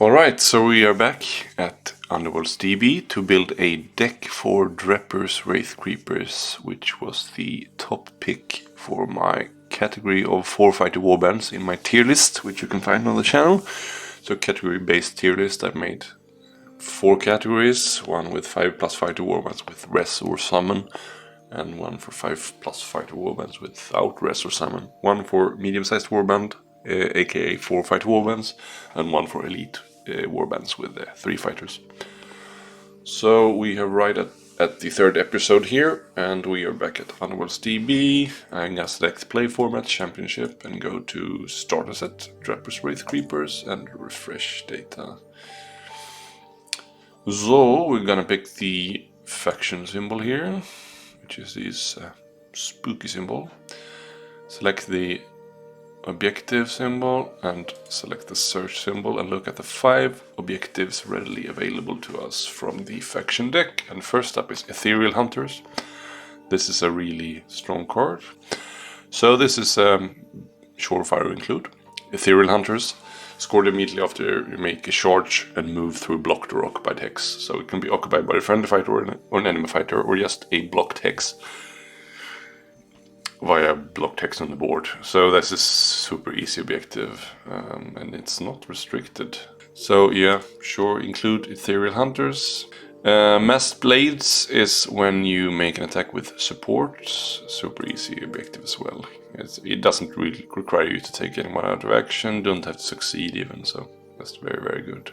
Alright, so we are back at Underworlds DB to build a deck for DREPUR'S WRAITHCREEPERS, which was the top pick for my category of 4 fighter warbands in my tier list, which you can find on the channel. So category based tier list, I've made 4 categories, one with 5+ fighter warbands with res or summon, and one for 5+ fighter warbands without res or summon, one for medium-sized warband, aka 4 fighter warbands, and one for elite warbands with 3 fighters. So we are right at the 3rd episode here, and we are back at Underworlds DB. I'm gonna select play format championship and go to starter set DREPUR'S WRAITHCREEPERS and refresh data. So we're gonna pick the faction symbol here, which is this spooky symbol. Select the objective symbol and select the search symbol and look at the 5 objectives readily available to us from the faction deck. And first up is Ethereal Hunters. This is a really strong card. So this is Surefire include. Ethereal Hunters, scored immediately after you make a charge and move through blocked or occupied hex. So it can be occupied by a friendly fighter or an enemy fighter, or just a blocked hex via blocked hex on the board. So this is super easy objective, and it's not restricted. So yeah, sure, include Ethereal Hunters. Masked Blades is when you make an attack with support. Super easy objective as well. It doesn't really require you to take anyone out of action, don't have to succeed even, so that's very, very good.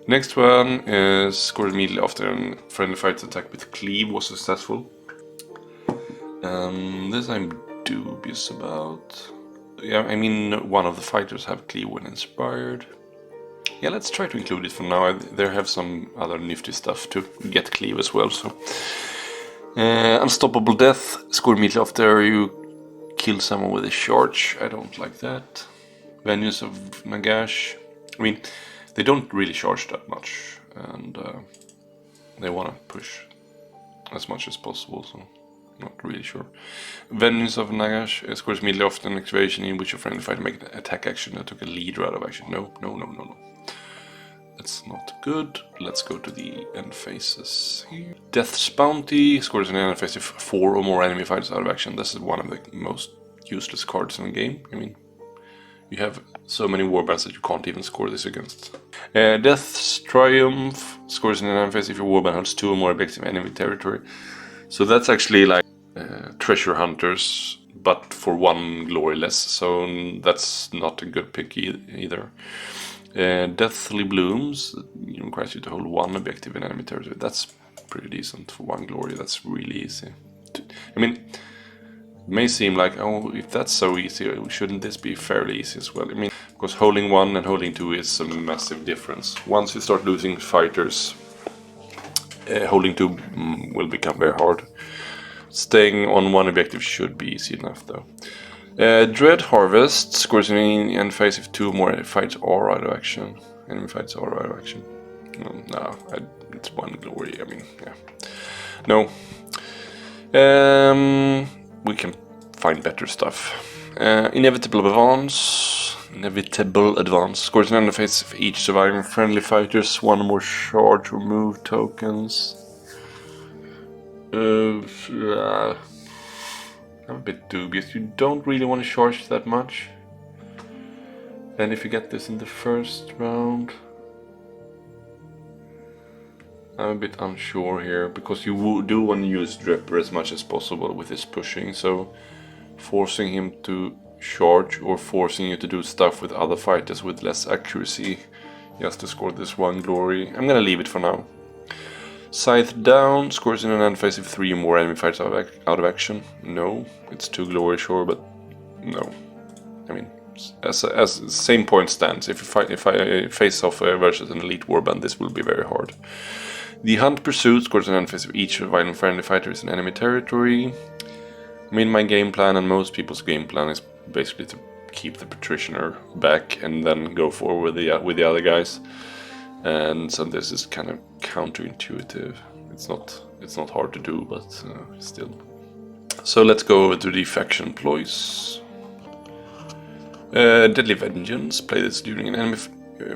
Next one is scored immediately after a friendly fighter's attack with Cleave was successful. This I'm dubious about. Yeah, I mean, one of the fighters have Cleave when inspired. Yeah, let's try to include it for now. They have some other nifty stuff to get Cleave as well. So, Unstoppable Death, score immediately after you kill someone with a charge. I don't like that. Vengeance of Nagash. I mean, they don't really charge that much, and they want to push as much as possible. So. Not really sure. Vengeance of Nagash scores immediately after an activation in which your friendly fighter make an attack action that took a leader out of action. No. That's not good. Let's go to the end phases here. Death's Bounty scores an end phase if 4 or more enemy fighters out of action. This is one of the most useless cards in the game. I mean, you have so many warbands that you can't even score this against. Death's Triumph scores an end phase if your warband holds 2 or more objective enemy territory. So that's actually like treasure hunters, but for 1 glory less, so that's not a good pick either. Deathly Blooms requires you to hold 1 objective in enemy territory. That's pretty decent for 1 glory, that's really easy. I mean, it may seem like, oh, if that's so easy, shouldn't this be fairly easy as well? I mean, because holding 1 and holding 2 is a massive difference. Once you start losing fighters, holding 2 will become very hard. Staying on 1 objective should be easy enough though. Dread Harvest scores an end phase if 2 more fights are out of action. Enemy fights are out of action. No, it's 1 glory, I mean, yeah. No. We can find better stuff. Inevitable Advance scores an end phase if each surviving friendly fighters 1 or more charge or move tokens. I'm a bit dubious. You don't really want to charge that much. And if you get this in the first round, I'm a bit unsure here, because you do want to use Drepur as much as possible with his pushing, so forcing him to charge or forcing you to do stuff with other fighters with less accuracy just to score this 1 glory. I'm gonna leave it for now. Scythe Down scores in an end phase if 3 or more enemy fighters out of action. No, it's 2 glory, sure, but no. I mean, as same point stands. If I face off versus an elite warband, this will be very hard. The Hunt Pursuit scores an end phase if each surviving friendly fighter is in enemy territory. I mean, my game plan and most people's game plan is basically to keep the Patricianer back and then go forward with the other guys. And so this is kind of counterintuitive. It's not hard to do, but still. So let's go over to the faction Ploys. Deadly Vengeance. Play this during an enemy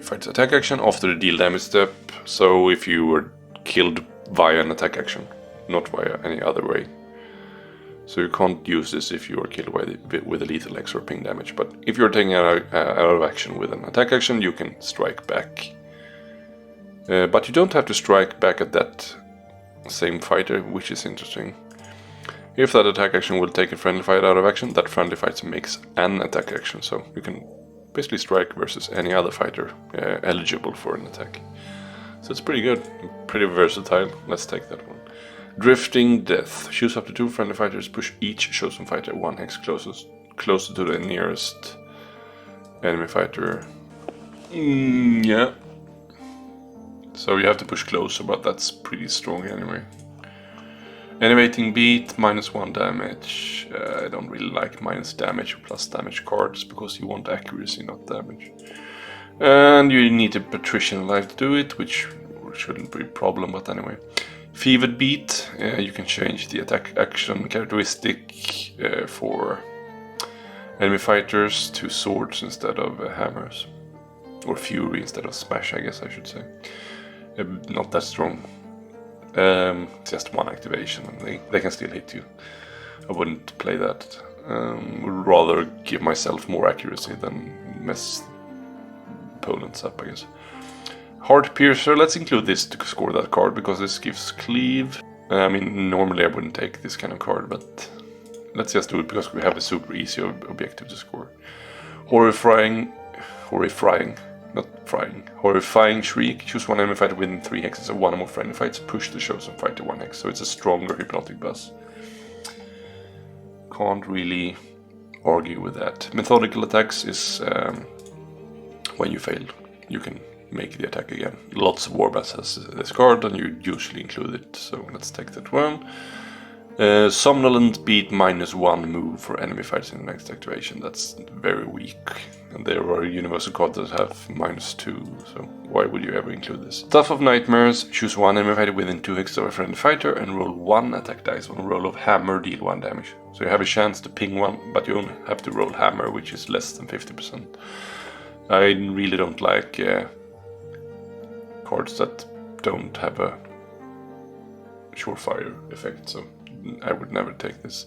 fights attack action after the deal damage step. So if you were killed via an attack action, not via any other way. So you can't use this if you are killed with a lethal X or ping damage. But if you're taking out of action with an attack action, you can strike back. But you don't have to strike back at that same fighter, which is interesting. If that attack action will take a friendly fight out of action, that friendly fight makes an attack action. So you can basically strike versus any other fighter eligible for an attack. So it's pretty good, pretty versatile. Let's take that one. Drifting Death. Choose up to 2 friendly fighters, push each chosen fighter 1 hex closer to the nearest enemy fighter. Yeah. So you have to push closer, but that's pretty strong anyway. Elevating Beat, -1 damage. I don't really like minus damage or plus damage cards because you want accuracy, not damage. And you need a Patrician Life to do it, which shouldn't be a problem, but anyway. Fevered Beat, you can change the attack action characteristic for enemy fighters to swords instead of hammers. Or fury instead of smash, I guess I should say. Not that strong. Just 1 activation and they can still hit you. I wouldn't play that. Would rather give myself more accuracy than mess opponents up, I guess. Heart Piercer, let's include this to score that card because this gives cleave. I mean, normally I wouldn't take this kind of card, but let's just do it because we have a super easy objective to score. Horrifying Shriek. Choose 1 enemy fighter within 3 hexes of 1 or more friendly fights. Push the chosen fighter 1 hex. So it's a stronger Hypnotic Buzz. Can't really argue with that. Methodical Attacks is when you fail, you can make the attack again. Lots of Warbass has this card and you usually include it. So let's take that one. Somnolent Beat, -1 move for enemy fighters in the next activation. That's very weak. And there are universal cards that have -2, so why would you ever include this? Stuff of Nightmares, choose 1 enemy fighter within 2 hexes of a friendly fighter and roll 1 attack dice. On a roll of hammer, deal 1 damage. So you have a chance to ping 1, but you only have to roll hammer, which is less than 50%. I really don't like cards that don't have a surefire effect, so I would never take this.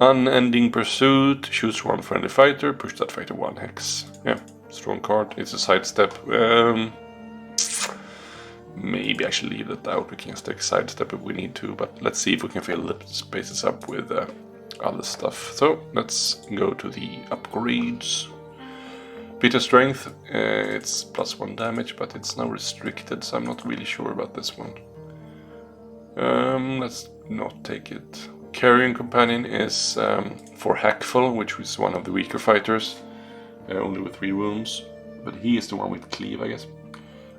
Unending Pursuit, choose 1 friendly fighter, push that fighter 1 hex. Yeah, strong card. It's a sidestep. Maybe I should leave that out. We can just take sidestep if we need to, but let's see if we can fill the spaces up with other stuff. So let's go to the upgrades. Bitter Strength, it's +1 damage, but it's now restricted, so I'm not really sure about this one. Let's not take it. Carrion Companion is for Hackful, which is one of the weaker fighters, only with 3 wounds, but he is the one with cleave, I guess.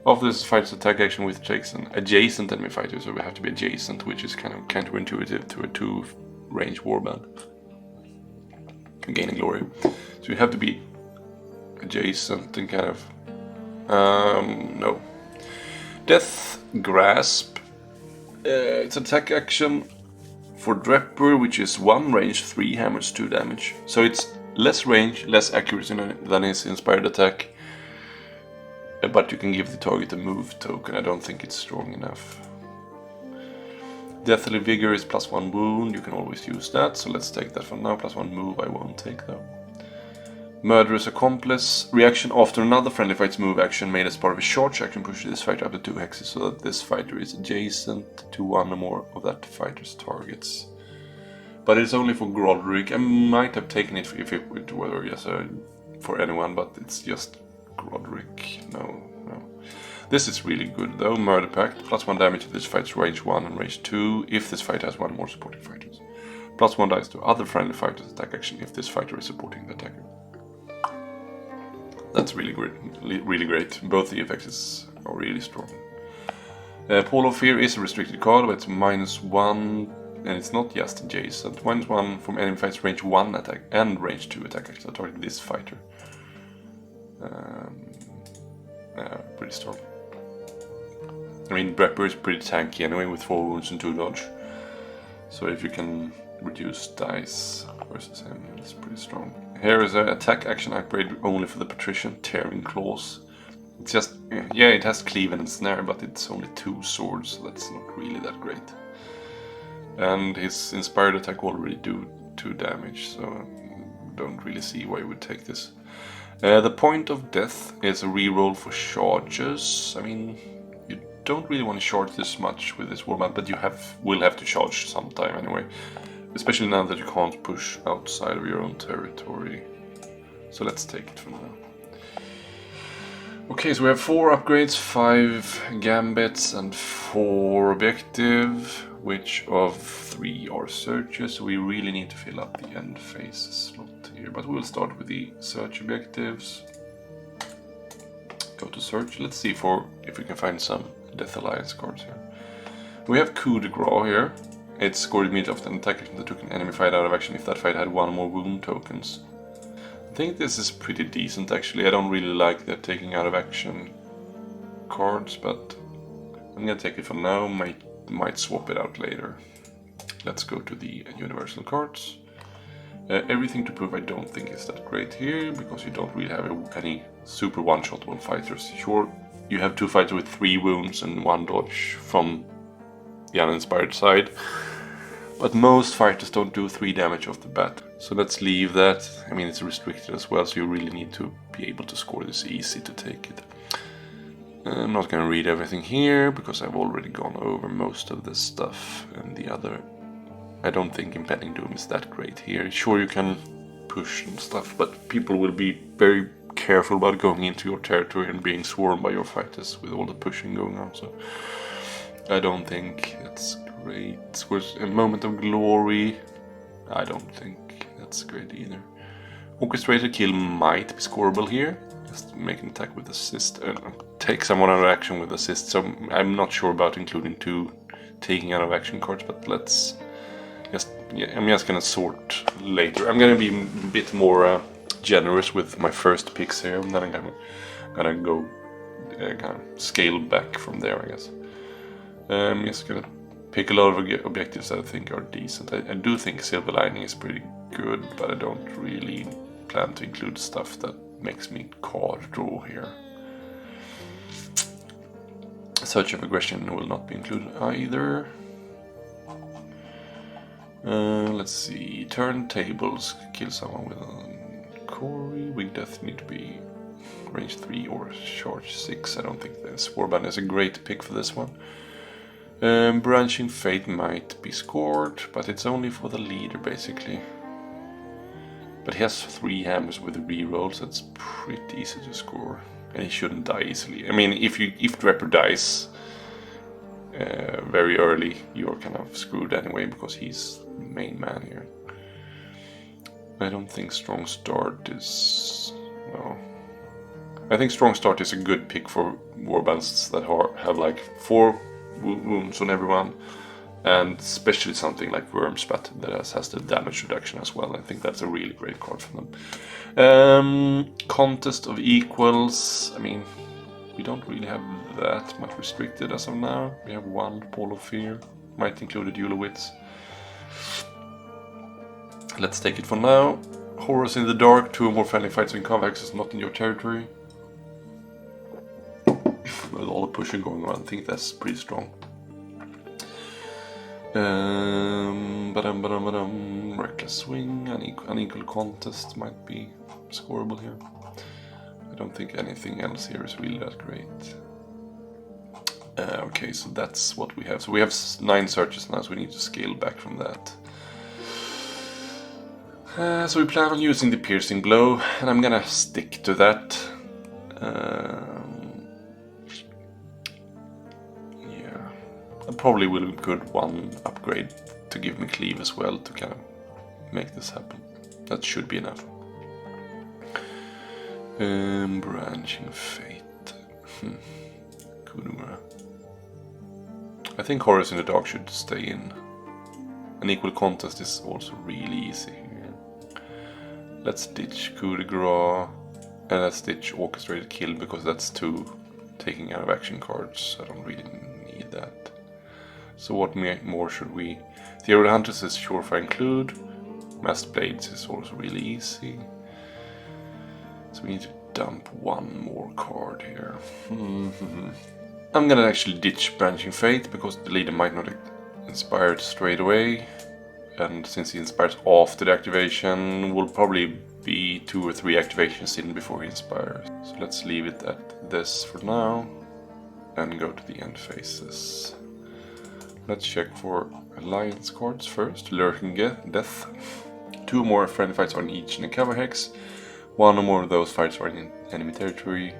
After this fight's attack action with takes an adjacent enemy fighter, so we have to be adjacent, which is kind of counterintuitive to a 2-range warband. Gaining glory. So you have to be adjacent and kind of... no. Death Grasp. It's attack action for Drepur, which is 1 range, 3 hammers, 2 damage. So it's less range, less accuracy than his inspired attack. But you can give the target a move token. I don't think it's strong enough. Deathly Vigor is +1 wound. You can always use that. So let's take that for now. +1 move I won't take though. Murderous Accomplice. Reaction after another friendly fight's move action made as part of a charge action pushes this fighter up to 2 hexes so that this fighter is adjacent to 1 or more of that fighter's targets. But it's only for Grodrick. I might have taken it if it were yes, for anyone, but it's just Grodrick. No. This is really good though. Murder Pact. +1 damage if this fighter's range 1 and range 2 if this fighter has 1 more supporting fighters. +1 dice to other friendly fighters' attack action if this fighter is supporting the attacker. That's really great. Both the effects are really strong. Pall of Fear is a restricted card, but it's -1, and it's not just adjacent. -1 from enemy fight's range 1 attack and range 2 attack action target this fighter. Pretty strong. I mean, Drepur is pretty tanky anyway with 4 wounds and 2 dodge. So if you can reduce dice versus him, it's pretty strong. Here is an attack action upgrade only for the Patrician, Tearing Claws. It's just, yeah, it has cleave and snare, but it's only 2 swords, so that's not really that great. And his inspired attack already do 2 damage, so don't really see why you would take this. The point of death is a reroll for charges. I mean, you don't really want to charge this much with this warband, but you will have to charge sometime anyway. Especially now that you can't push outside of your own territory. So let's take it for now. Okay, so we have 4 upgrades, 5 gambits, and 4 objective, which of 3 are searches, so we really need to fill up the end phase slot here. But we'll start with the search objectives. Go to search. Let's see if we can find some Death Alliance cards here. We have Coup de Grace here. It scored immediately after an attack action that took an enemy fight out of action if that fight had 1 more wound tokens. I think this is pretty decent actually. I don't really like the taking out of action cards, but I'm gonna take it for now. Might swap it out later. Let's go to the universal cards. Everything to prove I don't think is that great here, because you don't really have any super one-shotable fighters. Sure, you have 2 fighters with 3 wounds and 1 dodge from the uninspired side, but most fighters don't do 3 damage off the bat. So let's leave that. I mean, it's restricted as well, so you really need to be able to score this easy to take it. I'm not going to read everything here, because I've already gone over most of this stuff, and the other... I don't think Impending Doom is that great here. Sure, you can push and stuff, but people will be very careful about going into your territory and being swarmed by your fighters with all the pushing going on, so I don't think it's great. Scores a Moment of Glory. I don't think that's great either. Orchestrated Kill might be scoreable here. Just make an attack with assist. Take someone out of action with assist. So I'm not sure about including 2 taking out of action cards, but let's just... Yeah, I'm just gonna sort later. I'm gonna be a bit more generous with my first picks here, and then I'm gonna go kind of scale back from there, I guess. I'm just gonna pick a lot of objectives that I think are decent. I do think Silver Lining is pretty good, but I don't really plan to include stuff that makes me card draw here. Search of Aggression will not be included either. Let's see. Turntables. Kill someone with a Corey. Wing Death need to be range 3 or charge 6. I don't think this Warband is a great pick for this one. Branching Fate might be scored, but it's only for the leader basically. But he has 3 hammers with rerolls, so it's pretty easy to score. And he shouldn't die easily. I mean, if Drepur dies very early, you're kind of screwed anyway, because he's the main man here. I don't think Strong Start is... no. I think Strong Start is a good pick for warbands that have like 4 wounds on everyone, and especially something like Wormspat that has the damage reduction as well. I think that's a really great card for them. Contest of Equals. I mean, we don't really have that much restricted as of now. We have 1 Pall of Fear. Might include a Duel of Wits. Let's take it for now. Horrors in the Dark. 2 or more friendly fights in combat access not in your territory. With all the pushing going on, I think that's pretty strong. Reckless Swing, unequal contest might be scoreable here. I don't think anything else here is really that great. Okay, so that's what we have. So we have 9 searches now, so we need to scale back from that. So we plan on using the Piercing Blow, and I'm gonna stick to that. I probably will include 1 upgrade to give me cleave as well to kind of make this happen. That should be enough. Branching Fate. Kudumura. I think Horrors in the Dark should stay in. An equal contest is also really easy here. Let's ditch Coup de Grace, and let's ditch Orchestrated Kill, because that's 2 taking out of action cards. I don't really need that. So what more should we... Theory Hunters is surefire include. Masked Blades is also really easy. So we need to dump one more card here. I'm gonna actually ditch Branching Fate because the leader might not inspire it straight away. And since he inspires after the activation, will probably be 2 or 3 activations in before he inspires. So let's leave it at this for now and go to the end phases. Let's check for alliance cards first. Lurking Death. 2 more friendly fights are in each Nakava hex. 1 or more of those fights are in enemy territory.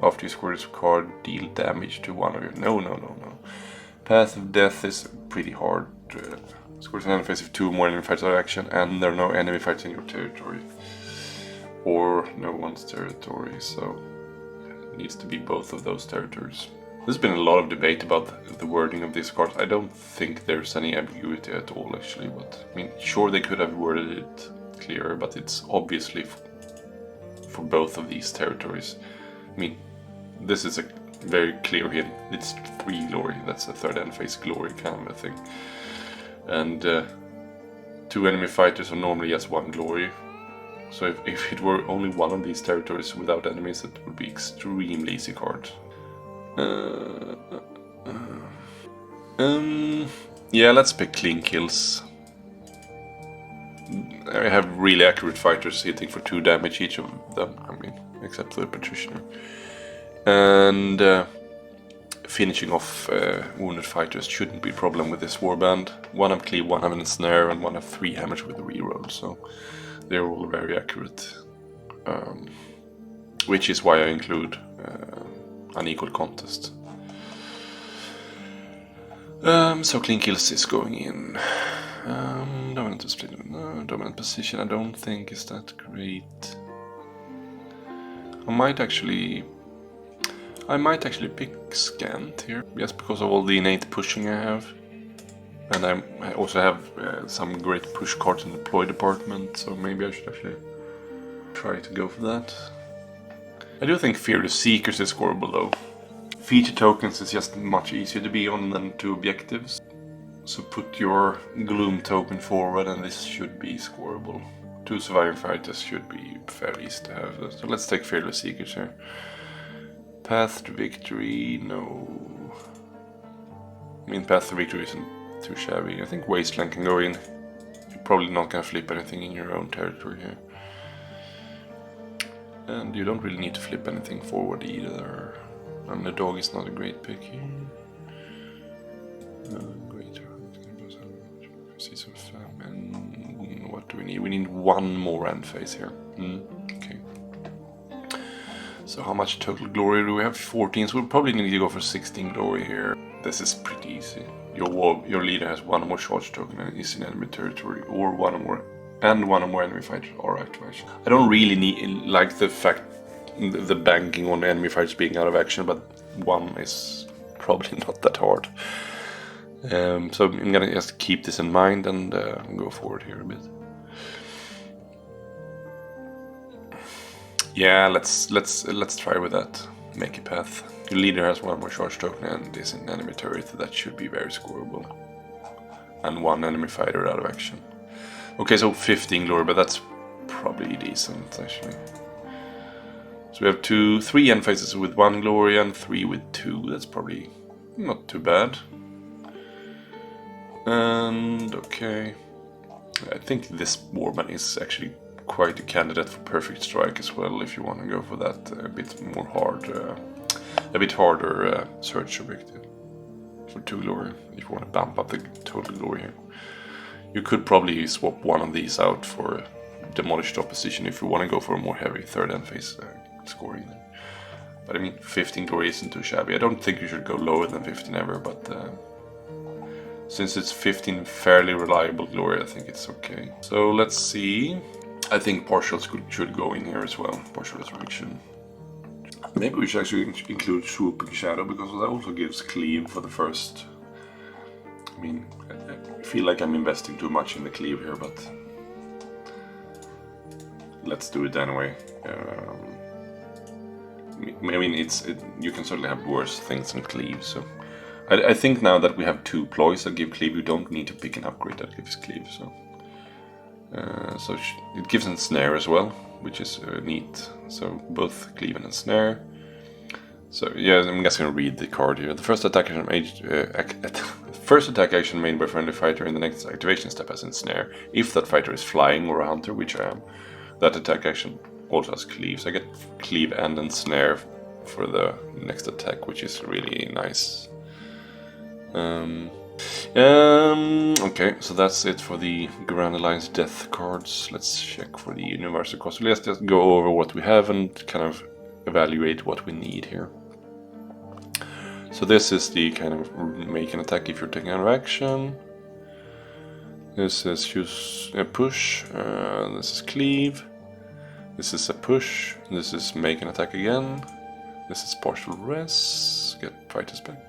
After you score this card, deal damage to one of your... No. Path of Death is pretty hard. Scores an enemy phase if 2 more enemy fights are action, and there are no enemy fights in your territory. Or no one's territory, so it needs to be both of those territories. There's been a lot of debate about the wording of these cards. I don't think there's any ambiguity at all, actually. But I mean, sure, they could have worded it clearer, but it's obviously for both of these territories. I mean, this is a very clear hint. It's 3 glory. That's a 3rd end phase glory kind of a thing. And 2 enemy fighters are normally just 1 glory. So if it were only one of these territories without enemies, it would be extremely easy card. Yeah, let's pick clean kills. I have really accurate fighters hitting for 2 damage each of them, I mean, except for the Patricianer. And finishing off wounded fighters shouldn't be a problem with this warband. 1 have cleave, 1 have ensnare, and 1 have 3 damage with a reroll, so they're all very accurate. Which is why I include unequal contest. So clean kills is going in. Dominant split, no, dominant position I don't think is that great. I might actually pick Scant here, just because of all the innate pushing I have. And I also have some great push cards in the Ploy department, so maybe I should actually try to go for that. I do think Fearless Seekers is scoreable though. Feature tokens is just much easier to be on than 2 objectives. So put your Gloom token forward and this should be scoreable. 2 surviving fighters should be fairly easy to have. So let's take Fearless Seekers here. Path to Victory, no. I mean, Path to Victory isn't too shabby. I think Wasteland can go in. You're probably not gonna flip anything in your own territory here. And you don't really need to flip anything forward either. And the dog is not a great pick here. Season of Famine. What do we need? We need 1 more end phase here. Okay. So how much total glory do we have? 14, so we'll probably need to go for 16 glory here. This is pretty easy. Your leader has 1 more charge token and is in enemy territory, or 1 or more, and 1 or more enemy fighters are activation. I don't really like the fact the banking on enemy fighters being out of action, but 1 is probably not that hard. So I'm gonna just keep this in mind and go forward here a bit. Yeah, let's try with that. Make a path. Your leader has 1 more charge token and is in enemy territory. That should be very scoreable. And 1 enemy fighter out of action. Okay, so 15 glory, but that's probably decent actually. So we have 3 end phases with 1 glory and 3 with 2. That's probably not too bad. And okay, I think this warband is actually quite a candidate for perfect strike as well. If you want to go for that a bit more harder search objective for 2 glory. If you want to bump up the total glory here, you could probably swap 1 of these out for demolished opposition if you want to go for a more heavy 3rd end phase scoring. But I mean, 15 glory isn't too shabby. I don't think you should go lower than 15 ever, but since it's 15 fairly reliable glory, I think it's okay. So let's see. I think partials should go in here as well. Partial resurrection. Maybe we should actually include Swooping Shadow, because that also gives cleave for the first. I mean, I feel like I'm investing too much in the cleave here, but let's do it anyway. I mean, you can certainly have worse things than cleave, so. I think now that we have 2 ploys that give cleave, you don't need to pick an upgrade that gives cleave. So it gives ensnare as well, which is neat. So both cleave and snare. So yeah, I'm just gonna read the card here. The first attack action made by friendly fighter in the next activation step has ensnare. If that fighter is flying or a hunter, which I am, that attack action also has cleave. So I get cleave and ensnare for the next attack, which is really nice. Okay, so that's it for the Grand Alliance death cards. Let's check for the universal cost. Let's just go over what we have and kind of evaluate what we need here. So this is the kind of make an attack if you're taking out of action. This is choose a push. This is cleave. This is a push. This is make an attack again. This is partial rest. Get fighters back.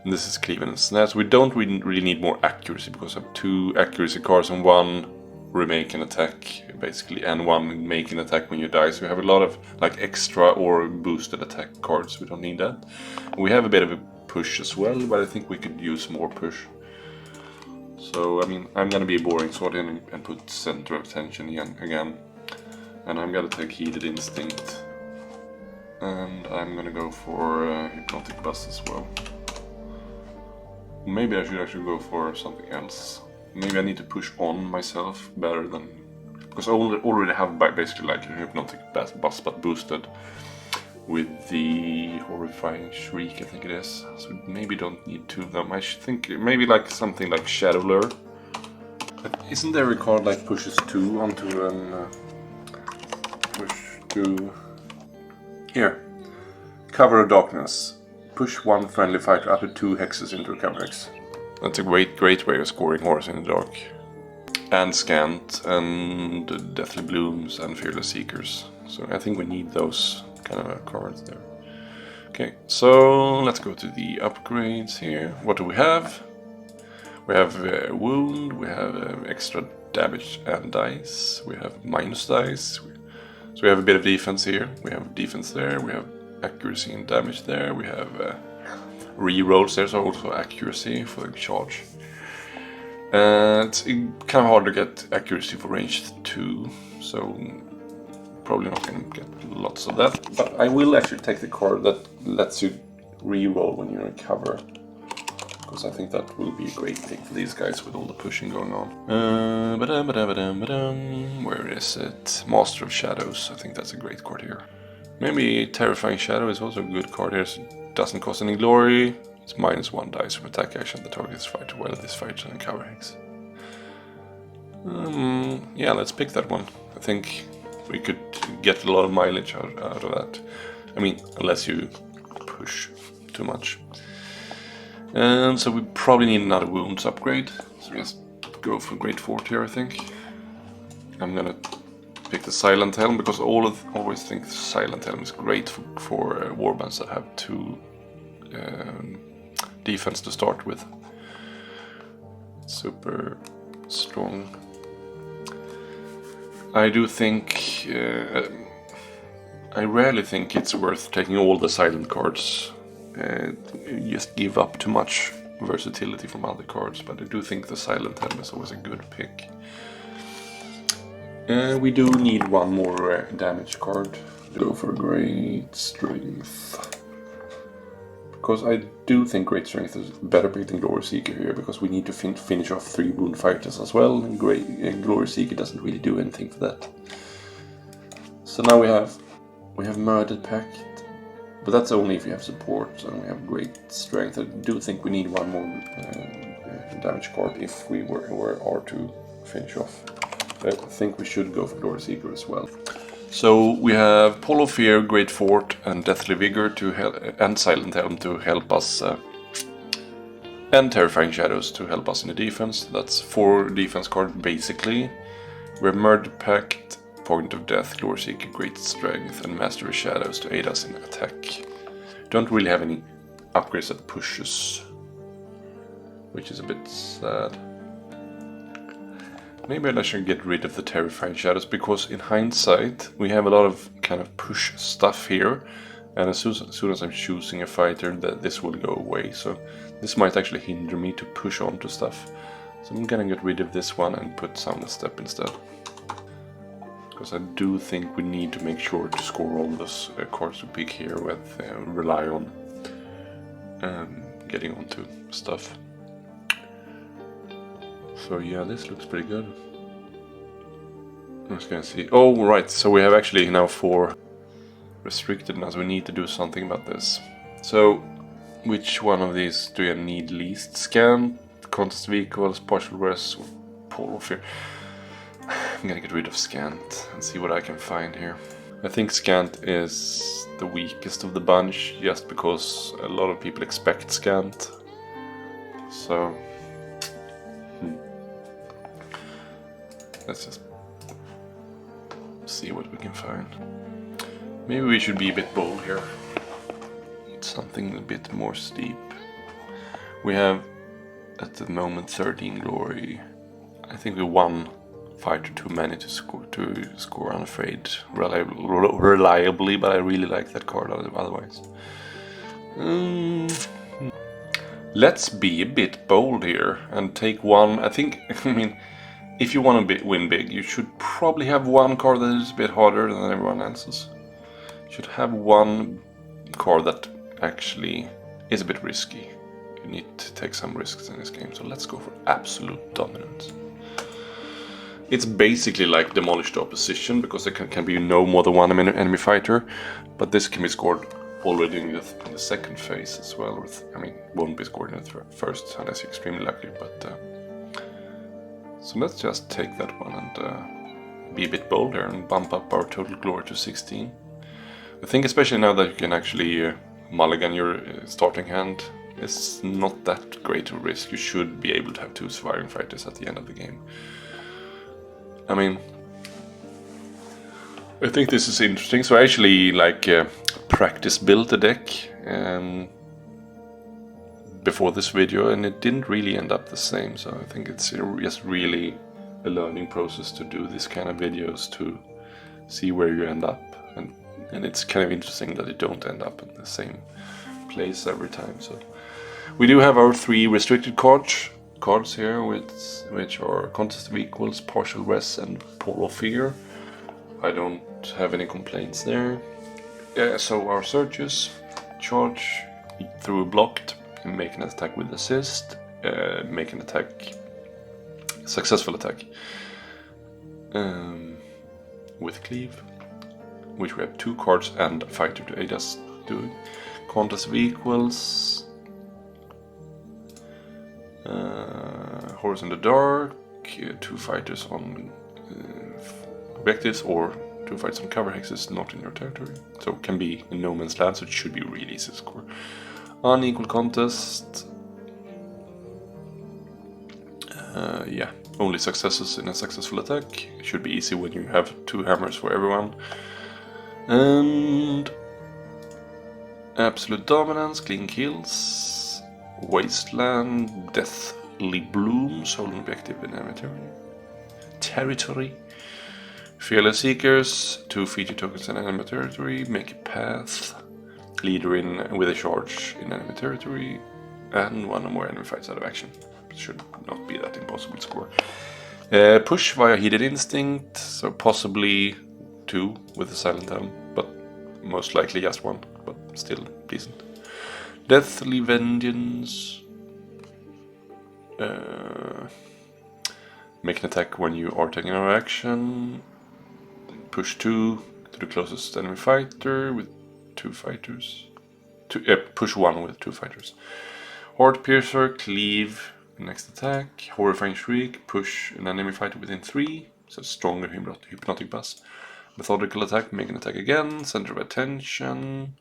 And this is cleave and snare. So we don't really need more accuracy because I have 2 accuracy cards and 1 remake an attack basically, and 1 make an attack when you die. So we have a lot of like extra or boosted attack cards. We don't need that. And we have a bit of a push as well, but I think we could use more push. So I mean, I'm gonna be a boring sword in and put center of attention again, and I'm gonna take heated instinct, and I'm gonna go for hypnotic bust as well. Maybe I should actually go for something else. Maybe I need to push on myself better than, because I already have basically like a hypnotic bust but boosted with the horrifying shriek, I think it is. So maybe don't need 2 of them. I should think maybe like something like Shadow Lure. But isn't there a card like pushes 2 onto an push 2? Here, Cover of Darkness. Push 1 friendly fighter up to 2 hexes into a cover hex. That's a great way of scoring horrors in the dark. And Scant, and Deathly Blooms, and Fearless Seekers. So I think we need those kind of cards there. Okay, so let's go to the upgrades here. What do we have? We have wound, we have extra damage and dice, we have minus dice. So we have a bit of defense here, we have defense there, we have accuracy and damage there, we have re-rolls there, so also accuracy for the charge. It's kind of hard to get accuracy for range 2, so probably not going to get lots of that. But I will actually take the card that lets you re-roll when you're in cover, because I think that will be a great thing for these guys with all the pushing going on. Where is it? Master of Shadows, I think that's a great card here. Maybe Terrifying Shadow is also a good card here. So it doesn't cost any glory. It's -1 dice from attack action. The target is fighter while this fighter in cover hex. Yeah, let's pick that one. I think we could get a lot of mileage out of that. I mean, unless you push too much. And so we probably need another wounds upgrade. So let's go for Great Fort here, I think. I'm gonna pick the Silent Helm because always think the Silent Helm is great for warbands that have 2 defense to start with. Super strong. I do think I rarely think it's worth taking all the silent cards. Just give up too much versatility from other cards, but I do think the Silent Helm is always a good pick. We do need 1 more damage card. Go for Great Strength. Because I do think Great Strength is better pick than Glory Seeker here, because we need to finish off 3 wound fighters as well, and Glory Seeker doesn't really do anything for that. So now we have Murdered Pact, but that's only if you have support, and we have Great Strength. I do think we need 1 more damage card if we are to finish off. I think we should go for Glory Seeker as well. So we have Pall of Fear, Great Fort, and Deathly Vigor and Silent Helm to help us, and Terrifying Shadows to help us in the defense. That's 4 defense cards basically. We have Murder Pact, Point of Death, Glory Seeker, Great Strength, and Master of Shadows to aid us in attack. Don't really have any upgrades that pushes, which is a bit sad. Maybe I should get rid of the Terrifying Shadows, because in hindsight we have a lot of kind of push stuff here, and as soon as I'm choosing a fighter, this will go away. So this might actually hinder me to push on to stuff. So I'm gonna get rid of this one and put Soundless Step instead. because I do think we need to make sure to score all those cards we pick here with rely on getting onto stuff. So yeah, this looks pretty good. I'm just gonna see. Oh right, so we have actually now 4 restricted now, so we need to do something about this. So which one of these do you need least? Scan, contest vehicles, partial res, or pole of fear? I'm gonna get rid of Scant and see what I can find here. I think Scant is the weakest of the bunch, just because a lot of people expect Scant. So let's just see what we can find. Maybe we should be a bit bold here. Something a bit more steep. We have at the moment 13 glory. I think we won fighter too many to score Unafraid reliably, but I really like that card otherwise. Let's be a bit bold here and take one. I think, I mean, if you want to win big, you should probably have one card that is a bit harder than everyone else's. You should have one card that actually is a bit risky. You need to take some risks in this game, so let's go for absolute dominance. It's basically like demolish the opposition, because there can be no more than one enemy fighter, but this can be scored already in the second phase as well. I mean, won't be scored in the first unless you're extremely lucky, but so let's just take that one and be a bit bolder and bump up our total glory to 16. I think especially now that you can actually mulligan your starting hand, it's not that great a risk. You should be able to have 2 surviving fighters at the end of the game. I mean, I think this is interesting. So I actually practice built a deck before this video, and it didn't really end up the same. So I think it's just really a learning process to do this kind of videos to see where you end up, and it's kind of interesting that you don't end up in the same place every time. So we do have our 3 restricted cards here, which are contest of equals, partial res, and pole of fear. I don't have any complaints there. So our searches: charge through blocked, make an attack with assist, make an attack, successful attack with cleave, which we have 2 cards and a fighter to aid us doing. Contest of equals, Horse in the Dark, 2 fighters on objectives, or 2 fighters on cover hexes not in your territory. So it can be in no man's land, so it should be really easy to score. Unequal contest. Yeah, only successes in a successful attack. It should be easy when you have 2 hammers for everyone. And absolute dominance, clean kills, wasteland, deathly bloom, sole objective in enemy territory. Fearless Seekers, 2 feature tokens in enemy territory, make a path, leader in with a charge in enemy territory, and 1 or more enemy fights out of action. Should not be that impossible to score. Push via Heated Instinct, so possibly 2 with a Silent Helm, but most likely just 1, but still decent. Deathly Vengeance. Make an attack when you are taking an action. Push 2 to the closest enemy fighter with 2 fighters. Push 1 with 2 fighters. Heart Piercer, cleave, next attack. Horrifying Shriek, push an enemy fighter within 3, so stronger hypnotic buzz. Methodical attack, make an attack again. Center of attention.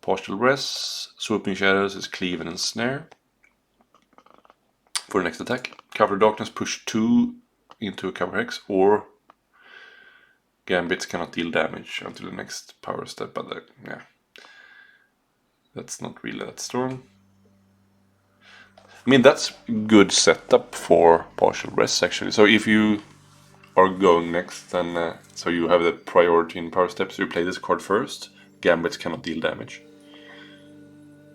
Partial res. Swooping Shadows is cleave and ensnare. For the next attack, Cover Darkness, push 2 into a cover hex, or Gambits cannot deal damage until the next power step, but yeah, that's not really that strong. I mean, that's good setup for partial res actually. So if you are going next, then so you have the priority in power steps, so you play this card first. Gambits cannot deal damage,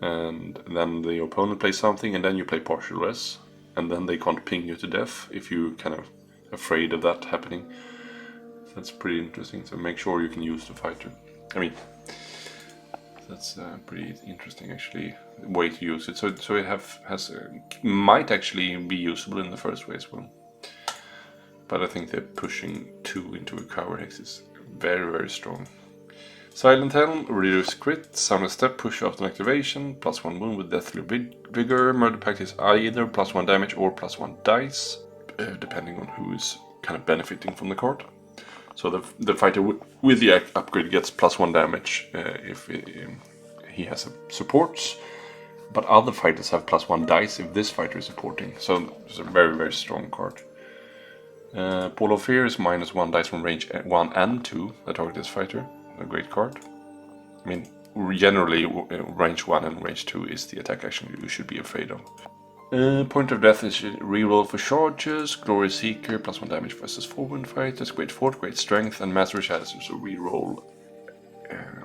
and then the opponent plays something, and then you play partial res, and then they can't ping you to death if you kind of afraid of that happening. That's pretty interesting. So make sure you can use the fighter. I mean, that's pretty interesting actually way to use it. So it might actually be usable in the first way as well. But I think they're pushing 2 into a cover hex is very, very strong. Silent Helm, reduce crit, sound a step, push after activation, +1 wound with deathly vigor. Murder Pact is either +1 damage or +1 dice, depending on who is kind of benefiting from the card. So the fighter with the upgrade gets +1 damage if he has supports, but other fighters have +1 dice if this fighter is supporting. So it's a very, very strong card. Pall of Fear is -1 dice from range 1 and 2 that target this fighter. A great card. I mean, generally range 1 and range 2 is the attack action you should be afraid of. Point of Death is reroll for charges. Glory Seeker, +1 damage versus 4 wound fighters. Great Fort, Great Strength, and Master Shadows is a reroll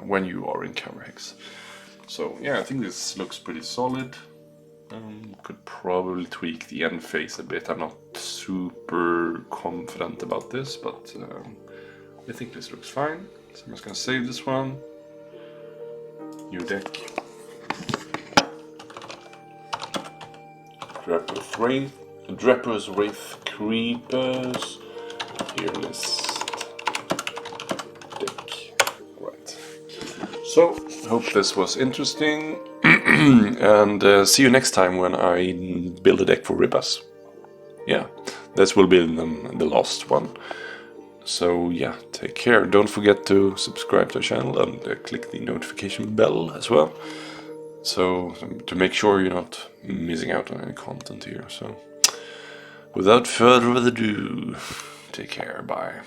when you are in cover hex. So yeah, I think this looks pretty solid. Could probably tweak the end phase a bit. I'm not super confident about this, but I think this looks fine. So I'm just gonna save this one. New deck. DREPUR'S WRAITHCREEPERS. Tier list deck. Right. So, hope this was interesting. And see you next time when I build a deck for Ribbas. Yeah, this will be the last one. So yeah, take care. Don't forget to subscribe to our channel and click the notification bell as well. So to make sure you're not missing out on any content here. So without further ado, take care. Bye.